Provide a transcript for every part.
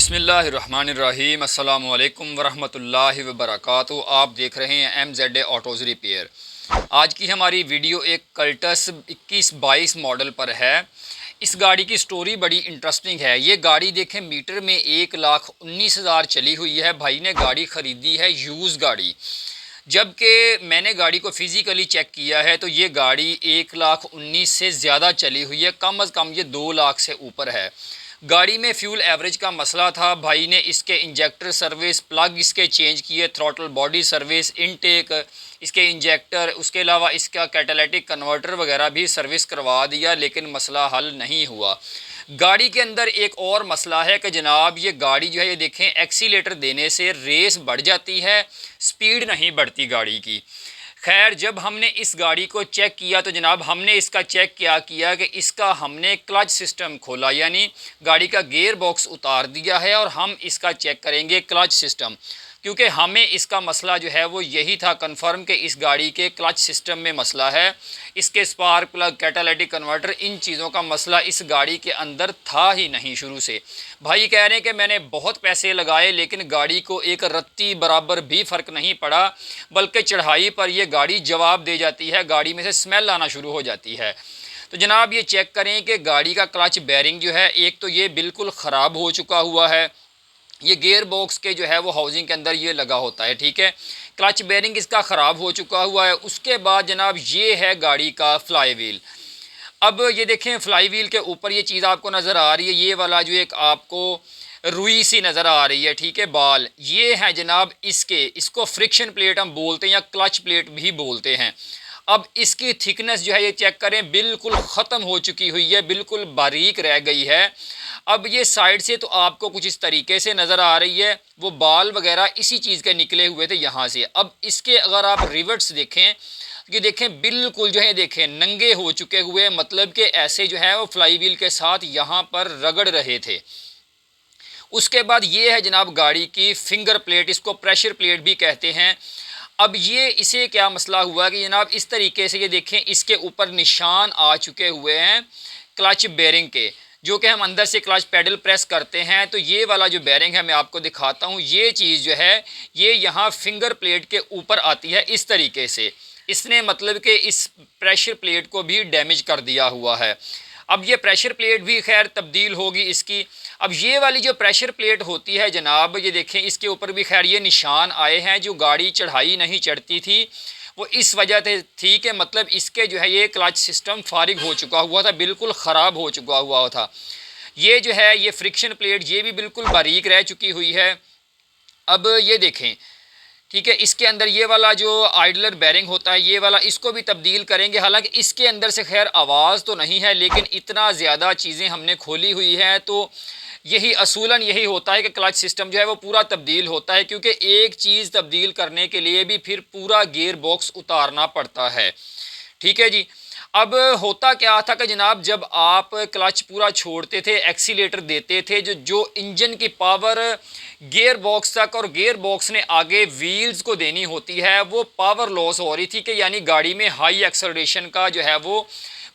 बिस्मिल्लाहिर्रहमानिर्रहीम अस्सलामु अलैकुम वरहमतुल्लाहि वबरकातुहू। आप देख रहे हैं MZ ऑटोज़ रिपेयर। आज की हमारी वीडियो एक कल्टस 21-22 मॉडल पर है। इस गाड़ी की स्टोरी बड़ी इंटरेस्टिंग है। ये गाड़ी देखें मीटर में 1,19,000 चली हुई है। भाई ने गाड़ी ख़रीदी है यूज़ गाड़ी, जबकि मैंने गाड़ी को फ़िज़िकली चेक किया है तो ये गाड़ी 1,19,000 से ज़्यादा चली हुई है। कम अज़ कम ये 2 लाख से ऊपर है। गाड़ी में फ्यूल एवरेज का मसला था। भाई ने इसके इंजेक्टर सर्विस, प्लग इसके चेंज किए, थ्रॉटल बॉडी सर्विस, इनटेक, इसके इंजेक्टर, उसके अलावा इसका कैटालिटिक कन्वर्टर वगैरह भी सर्विस करवा दिया, लेकिन मसला हल नहीं हुआ। गाड़ी के अंदर एक और मसला है कि जनाब ये गाड़ी जो है, ये देखें, एक्सीलेटर देने से रेस बढ़ जाती है, स्पीड नहीं बढ़ती गाड़ी की। खैर, जब हमने इस गाड़ी को चेक किया तो जनाब हमने इसका चेक क्या किया कि इसका हमने क्लच सिस्टम खोला, यानी गाड़ी का गियर बॉक्स उतार दिया है और हम इसका चेक करेंगे क्लच सिस्टम, क्योंकि हमें इसका मसला जो है वो यही था कंफर्म कि इस गाड़ी के क्लच सिस्टम में मसला है। इसके स्पार्क प्लग, कैटालिटिक कन्वर्टर, इन चीज़ों का मसला इस गाड़ी के अंदर था ही नहीं शुरू से। भाई कह रहे हैं कि मैंने बहुत पैसे लगाए लेकिन गाड़ी को एक रत्ती बराबर भी फ़र्क नहीं पड़ा, बल्कि चढ़ाई पर यह गाड़ी जवाब दे जाती है, गाड़ी में से स्मेल आना शुरू हो जाती है। तो जनाब ये चेक करें कि गाड़ी का क्लच बेरिंग जो है, एक तो ये बिल्कुल ख़राब हो चुका हुआ है। ये गियर बॉक्स के जो है वो हाउसिंग के अंदर ये लगा होता है, ठीक है। क्लच बेरिंग इसका ख़राब हो चुका हुआ है। उसके बाद जनाब ये है गाड़ी का फ्लाई व्हील। अब ये देखें, फ्लाई व्हील के ऊपर ये चीज़ आपको नज़र आ रही है, ये वाला जो एक आपको रुई सी नज़र आ रही है, ठीक है, बाल, ये है जनाब इसको फ्रिक्शन प्लेट हम बोलते हैं या क्लच प्लेट भी बोलते हैं। अब इसकी थिकनेस जो है ये चेक करें, बिल्कुल ख़त्म हो चुकी हुई है, बिल्कुल बारीक रह गई है। अब ये साइड से तो आपको कुछ इस तरीके से नज़र आ रही है, वो बाल वगैरह इसी चीज़ के निकले हुए थे यहाँ से। अब इसके अगर आप रिवर्ट्स देखें, ये देखें बिल्कुल जो है, देखें नंगे हो चुके हुए, मतलब कि ऐसे जो है वो फ्लाई व्हील के साथ यहाँ पर रगड़ रहे थे। उसके बाद ये है जनाब गाड़ी की फिंगर प्लेट, इसको प्रेशर प्लेट भी कहते हैं। अब ये इसे क्या मसला हुआ कि जनाब इस तरीके से ये देखें, इसके ऊपर निशान आ चुके हुए हैं क्लच बेरिंग के, जो कि हम अंदर से क्लच पेडल प्रेस करते हैं तो ये वाला जो बेरिंग है मैं आपको दिखाता हूँ। ये चीज़ जो है ये यहाँ फिंगर प्लेट के ऊपर आती है इस तरीके से। इसने मतलब कि इस प्रेशर प्लेट को भी डैमेज कर दिया हुआ है। अब ये प्रेशर प्लेट भी खैर तब्दील होगी इसकी। अब ये वाली जो प्रेशर प्लेट होती है जनाब, ये देखें इसके ऊपर भी खैर ये निशान आए हैं। जो गाड़ी चढ़ाई नहीं चढ़ती थी वो इस वजह से थी कि मतलब इसके जो है ये क्लच सिस्टम फारिग हो चुका हुआ था, बिल्कुल ख़राब हो चुका हुआ था। ये जो है ये फ्रिक्शन प्लेट ये भी बिल्कुल बारीक रह चुकी हुई है। अब ये देखें, ठीक है, इसके अंदर ये वाला जो आइडलर बेरिंग होता है ये वाला, इसको भी तब्दील करेंगे। हालांकि इसके अंदर से खैर आवाज़ तो नहीं है, लेकिन इतना ज़्यादा चीज़ें हमने खोली हुई है तो यही असूलन यही होता है कि क्लच सिस्टम जो है वो पूरा तब्दील होता है, क्योंकि एक चीज़ तब्दील करने के लिए भी फिर पूरा गियर बॉक्स उतारना पड़ता है, ठीक है जी। अब होता क्या था कि जनाब जब आप क्लच पूरा छोड़ते थे, एक्सीलेटर देते थे, जो इंजन की पावर गियर बॉक्स तक और गियर बॉक्स ने आगे व्हील्स को देनी होती है, वो पावर लॉस हो रही थी कि यानी गाड़ी में हाई एक्सेलरेशन का जो है वो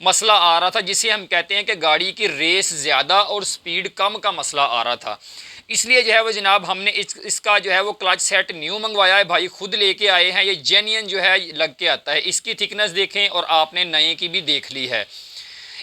मसला आ रहा था, जिसे हम कहते हैं कि गाड़ी की रेस ज़्यादा और स्पीड कम का मसला आ रहा था। इसलिए जो है वो जनाब हमने इसका जो है वो क्लच सेट न्यू मंगवाया है। भाई खुद लेके आए हैं, ये जेन्युइन जो है लग के आता है। इसकी थिकनेस देखें और आपने नए की भी देख ली है।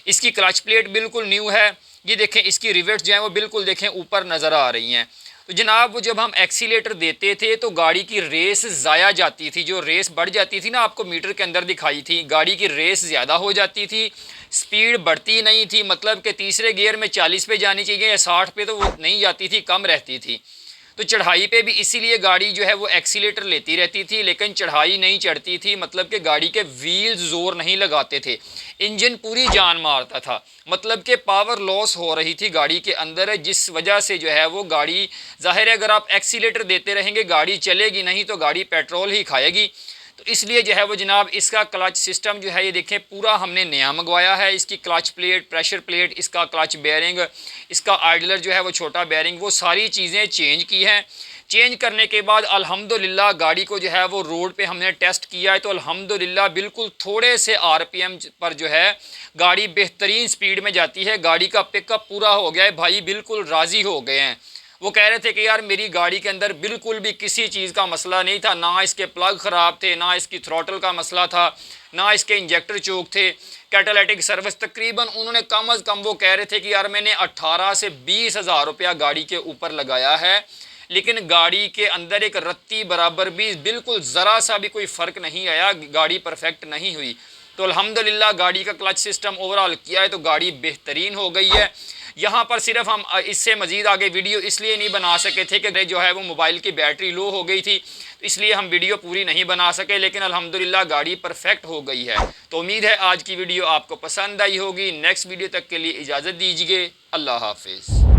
इसकी क्लच प्लेट बिल्कुल न्यू है। ये देखें इसकी रिवेट्स जो है वो बिल्कुल देखें ऊपर नज़र आ रही हैं। तो जनाब वो जब हम एक्सीलेटर देते थे तो गाड़ी की रेस ज़ाया जाती थी, जो रेस बढ़ जाती थी ना, आपको मीटर के अंदर दिखाई थी, गाड़ी की रेस ज़्यादा हो जाती थी, स्पीड बढ़ती नहीं थी। मतलब कि तीसरे गियर में 40 पे जानी चाहिए या 60 पे, तो वो नहीं जाती थी, कम रहती थी। तो चढ़ाई पे भी इसीलिए गाड़ी जो है वो एक्सीलेटर लेती रहती थी, लेकिन चढ़ाई नहीं चढ़ती थी। मतलब कि गाड़ी के व्हील्स जोर नहीं लगाते थे, इंजन पूरी जान मारता था। मतलब कि पावर लॉस हो रही थी गाड़ी के अंदर, जिस वजह से जो है वो गाड़ी, जाहिर है अगर आप एक्सीलेटर देते रहेंगे गाड़ी चलेगी नहीं, तो गाड़ी पेट्रोल ही खाएगी। तो इसलिए जो है वो जनाब इसका क्लच सिस्टम जो है ये देखें पूरा हमने नया मंगवाया है। इसकी क्लच प्लेट, प्रेशर प्लेट, इसका क्लच बेरिंग, इसका आइडलर जो है वो छोटा बेरिंग, वो सारी चीज़ें चेंज की हैं। चेंज करने के बाद अल्हम्दुलिल्लाह गाड़ी को जो है वो रोड पे हमने टेस्ट किया है तो अल्हम्दुलिल्लाह बिल्कुल थोड़े से आरपीएम पर जो है गाड़ी बेहतरीन स्पीड में जाती है। गाड़ी का पिकअप पूरा हो गया है, भाई बिल्कुल राज़ी हो गए हैं। वो कह रहे थे कि यार मेरी गाड़ी के अंदर बिल्कुल भी किसी चीज़ का मसला नहीं था, ना इसके प्लग ख़राब थे, ना इसकी थ्रॉटल का मसला था, ना इसके इंजेक्टर चोक थे, कैटालिटिक सर्विस तकरीबन उन्होंने कम अज़ कम वो कह रहे थे कि यार मैंने 18 से 20 हज़ार रुपया गाड़ी के ऊपर लगाया है, लेकिन गाड़ी के अंदर एक रत्ती बराबर भी बिल्कुल ज़रा सा भी कोई फ़र्क नहीं आया, गाड़ी परफेक्ट नहीं हुई। तो अल्हम्दुलिल्लाह गाड़ी का क्लच सिस्टम ओवरऑल किया है तो गाड़ी बेहतरीन हो गई है। यहाँ पर सिर्फ हम इससे मज़ीद आगे वीडियो इसलिए नहीं बना सके थे कि जो है वो मोबाइल की बैटरी लो हो गई थी, तो इसलिए हम वीडियो पूरी नहीं बना सके, लेकिन अल्हम्दुलिल्लाह गाड़ी परफेक्ट हो गई है। तो उम्मीद है आज की वीडियो आपको पसंद आई होगी। नेक्स्ट वीडियो तक के लिए इजाज़त दीजिए। अल्लाह हाफिज़।